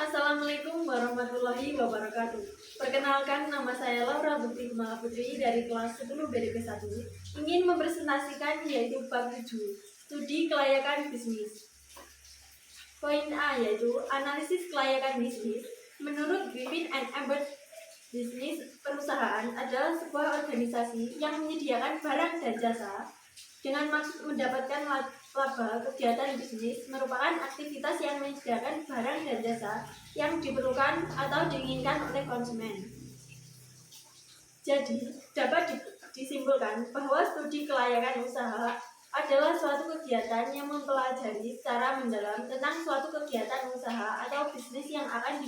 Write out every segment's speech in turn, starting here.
Assalamualaikum warahmatullahi wabarakatuh. Perkenalkan, nama saya Laura Bukti Kumala Putri dari kelas 10 BDP 1. Ingin mempresentasikan yaitu bab 7, studi kelayakan bisnis. Poin A yaitu analisis kelayakan bisnis. Menurut Griffin and Ebert, bisnis perusahaan adalah sebuah organisasi yang menyediakan barang dan jasa dengan maksud mendapatkan laba. Kegiatan bisnis merupakan aktivitas yang menyediakan barang dan jasa yang diperlukan atau diinginkan oleh konsumen. Jadi, dapat disimpulkan bahwa studi kelayakan usaha adalah suatu kegiatan yang mempelajari secara mendalam tentang suatu kegiatan usaha atau bisnis yang akan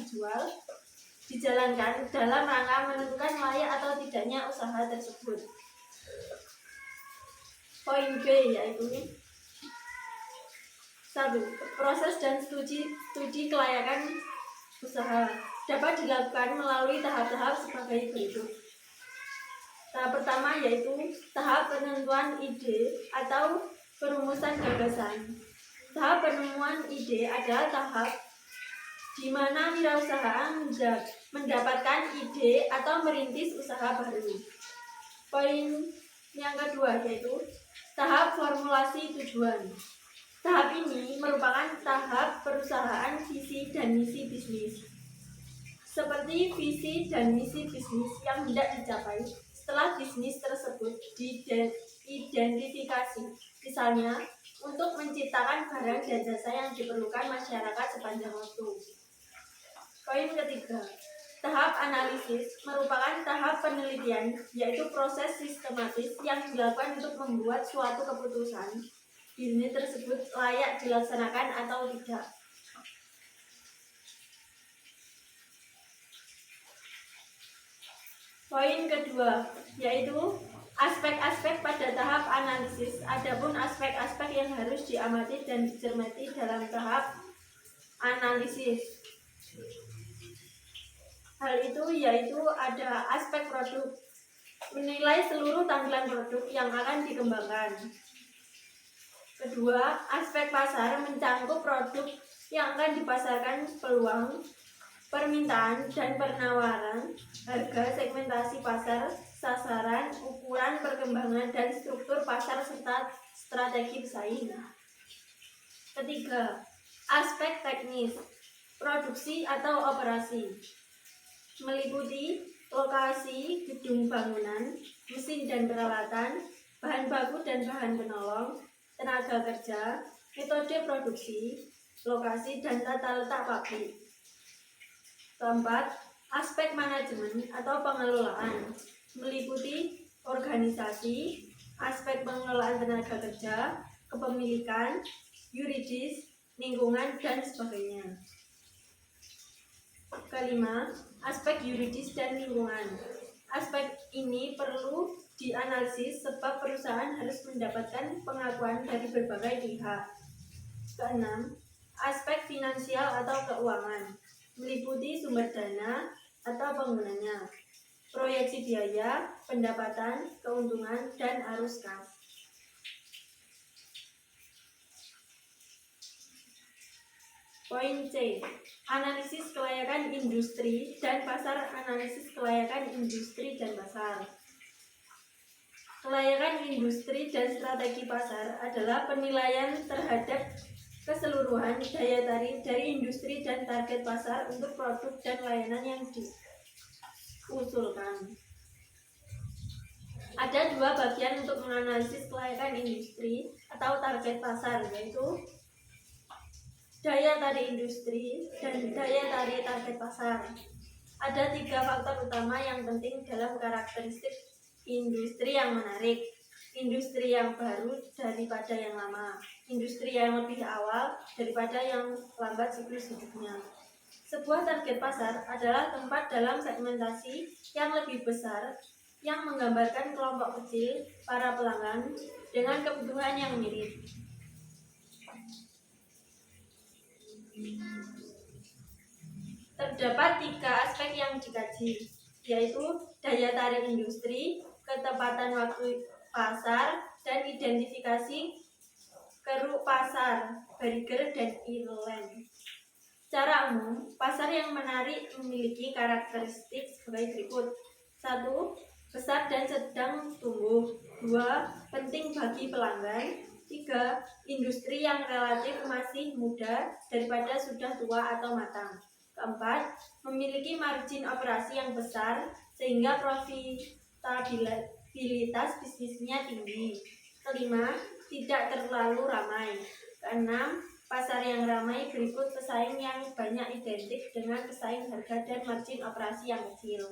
dijalankan dalam rangka menentukan layak atau tidaknya usaha tersebut. Poin B yaitu 1. Proses dan studi kelayakan usaha dapat dilakukan melalui tahap-tahap sebagai berikut. Tahap pertama yaitu tahap penentuan ide atau perumusan gagasan. Tahap penemuan ide adalah tahap di mana wirausaha mendapatkan ide atau merintis usaha baru. Poin yang kedua yaitu tahap formulasi tujuan. Tahap ini merupakan tahap perusahaan visi dan misi bisnis. Seperti visi dan misi bisnis yang hendak dicapai setelah bisnis tersebut diidentifikasi, misalnya untuk menciptakan barang dan jasa yang diperlukan masyarakat sepanjang waktu. Poin ketiga, tahap analisis merupakan tahap penelitian, yaitu proses sistematis yang dilakukan untuk membuat suatu keputusan bisnis tersebut layak dilaksanakan atau tidak. Poin kedua yaitu aspek-aspek pada tahap analisis. Adapun aspek-aspek yang harus diamati dan dicermati dalam tahap analisis. Hal itu yaitu ada aspek produk, menilai seluruh tampilan produk yang akan dikembangkan. Kedua, aspek pasar mencangkup produk yang akan dipasarkan, peluang, permintaan dan penawaran, harga, segmentasi pasar, sasaran, ukuran, perkembangan, dan struktur pasar serta strategi bersaing. Ketiga, aspek teknis, produksi atau operasi, meliputi lokasi, gedung bangunan, mesin dan peralatan, bahan baku dan bahan penolong, tenaga kerja, metode produksi, lokasi, dan tata letak pabrik. Keempat, aspek manajemen atau pengelolaan, meliputi organisasi, aspek pengelolaan tenaga kerja, kepemilikan, yuridis, lingkungan, dan sebagainya. Kelima, aspek yuridis dan lingkungan. Aspek ini perlu dianalisis sebab perusahaan harus mendapatkan pengakuan dari berbagai pihak. Keenam, aspek finansial atau keuangan, meliputi sumber dana atau penggunanya, proyeksi biaya, pendapatan, keuntungan, dan arus kas. Poin C, analisis kelayakan industri dan pasar. Analisis kelayakan industri dan pasar. Kelayakan industri dan strategi pasar adalah penilaian terhadap keseluruhan daya tarik dari industri dan target pasar untuk produk dan layanan yang diusulkan. Ada dua bagian untuk menganalisis kelayakan industri atau target pasar, yaitu daya tarik industri dan daya tarik target pasar. Ada tiga faktor utama yang penting dalam karakteristik industri yang menarik: industri yang baru daripada yang lama, industri yang lebih awal daripada yang lambat siklus hidupnya. Sebuah target pasar adalah tempat dalam segmentasi yang lebih besar yang menggambarkan kelompok kecil para pelanggan dengan kebutuhan yang mirip. Terdapat tiga aspek yang dikaji, yaitu daya tarik industri, ketepatan waktu pasar, dan identifikasi keruk pasar, Barger dan Ireland. Secara umum, pasar yang menarik memiliki karakteristik sebagai berikut. 1. Besar dan sedang tumbuh. 2. Penting bagi pelanggan. 3. Industri yang relatif masih muda daripada sudah tua atau matang. 4. Memiliki margin operasi yang besar sehingga profitabilitas bisnisnya tinggi. 5. Tidak terlalu ramai. 6. Pasar yang ramai berikut pesaing yang banyak identik dengan pesaing harga dan margin operasi yang kecil.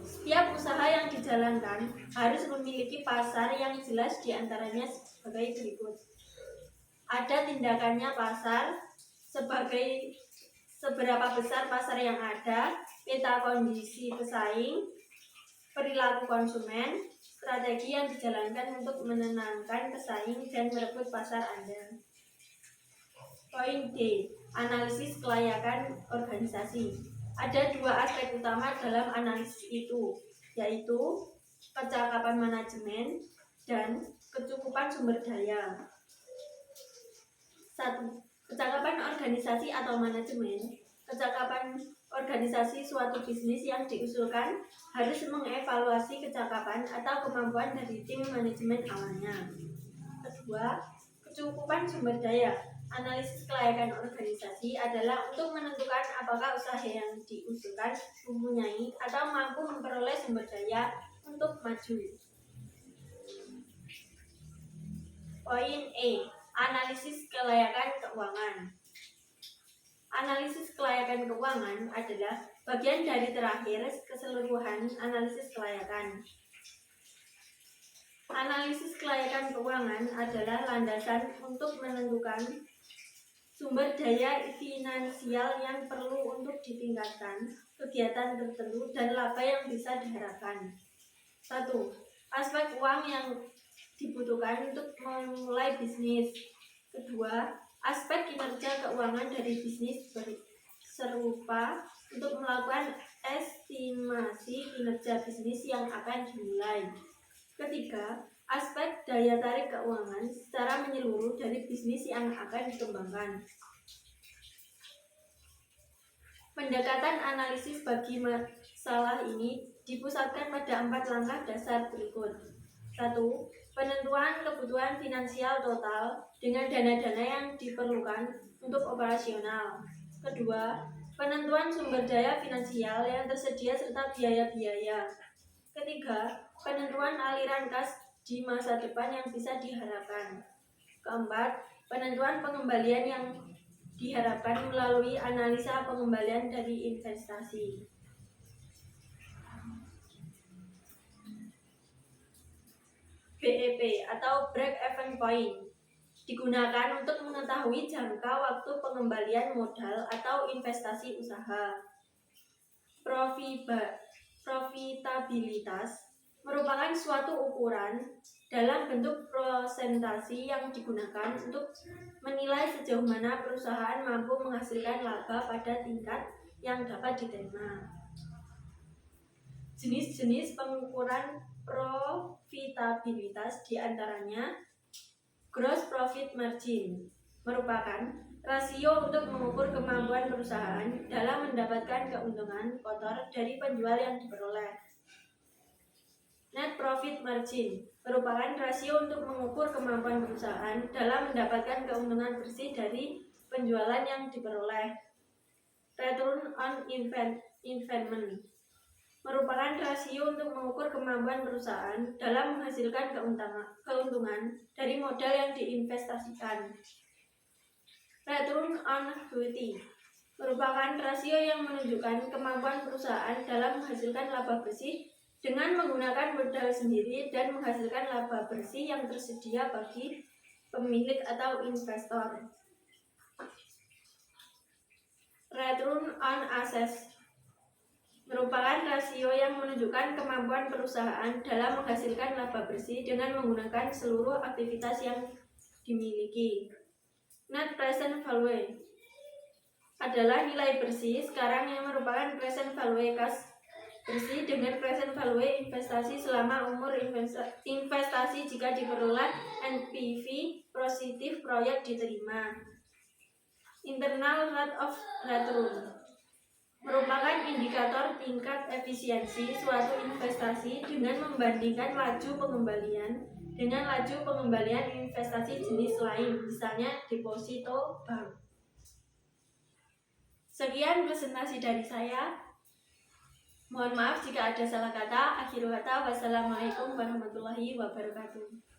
Setiap usaha yang dijalankan harus memiliki pasar yang jelas, diantaranya sebagai berikut. Ada tindakannya pasar, sebagai seberapa besar pasar yang ada, peta kondisi pesaing, perilaku konsumen, strategi yang dijalankan untuk menenangkan pesaing dan merebut pasar Anda. Poin D. Analisis kelayakan organisasi. Ada dua aspek utama dalam analisis itu, yaitu kecakapan manajemen dan kecukupan sumber daya. 1. Kecakapan organisasi atau manajemen. Kecakapan organisasi suatu bisnis yang diusulkan harus mengevaluasi kecakapan atau kemampuan dari tim manajemen awalnya. Kedua, kecukupan sumber daya. Analisis kelayakan organisasi adalah untuk menentukan apakah usaha yang diusulkan mempunyai atau mampu memperoleh sumber daya untuk maju. Poin E. Analisis kelayakan keuangan. Analisis kelayakan keuangan adalah bagian dari terakhir keseluruhan analisis kelayakan. Analisis kelayakan keuangan adalah landasan untuk menentukan sumber daya finansial yang perlu untuk ditingkatkan kegiatan tertentu dan laba yang bisa diharapkan. 1. Aspek uang yang dibutuhkan untuk memulai bisnis. Kedua, aspek kinerja keuangan dari bisnis serupa untuk melakukan estimasi kinerja bisnis yang akan dimulai. Ketiga, aspek daya tarik keuangan secara menyeluruh dari bisnis yang akan dikembangkan. Pendekatan analisis bagi masalah ini dipusatkan pada 4 langkah dasar berikut. 1. Penentuan kebutuhan finansial total dengan dana-dana yang diperlukan untuk operasional. Kedua, penentuan sumber daya finansial yang tersedia serta biaya-biaya. Ketiga, penentuan aliran kas di masa depan yang bisa diharapkan. Keempat, penentuan pengembalian yang diharapkan melalui analisa pengembalian dari investasi. BEP atau break-even point digunakan untuk mengetahui jangka waktu pengembalian modal atau investasi usaha. Profitabilitas merupakan suatu ukuran dalam bentuk persentase yang digunakan untuk menilai sejauh mana perusahaan mampu menghasilkan laba pada tingkat yang dapat diterima. Jenis-jenis pengukuran profitabilitas diantaranya gross profit margin merupakan rasio untuk mengukur kemampuan perusahaan dalam mendapatkan keuntungan kotor dari penjual yang diperoleh. Net profit margin merupakan rasio untuk mengukur kemampuan perusahaan dalam mendapatkan keuntungan bersih dari penjualan yang diperoleh. Return on investment merupakan rasio untuk mengukur kemampuan perusahaan dalam menghasilkan keuntungan dari modal yang diinvestasikan. Return on equity merupakan rasio yang menunjukkan kemampuan perusahaan dalam menghasilkan laba bersih dengan menggunakan modal sendiri dan menghasilkan laba bersih yang tersedia bagi pemilik atau investor. Return on assets merupakan rasio yang menunjukkan kemampuan perusahaan dalam menghasilkan laba bersih dengan menggunakan seluruh aktivitas yang dimiliki. Net present value adalah nilai bersih sekarang yang merupakan present value kas bersih dengan present value investasi selama umur investasi jika diperoleh NPV positif proyek diterima. Internal rate of return merupakan indikator tingkat efisiensi suatu investasi dengan membandingkan laju pengembalian dengan laju pengembalian investasi jenis lain, misalnya deposito bank. Sekian presentasi dari saya. Mohon maaf jika ada salah kata. Akhir kata, wassalamualaikum warahmatullahi wabarakatuh.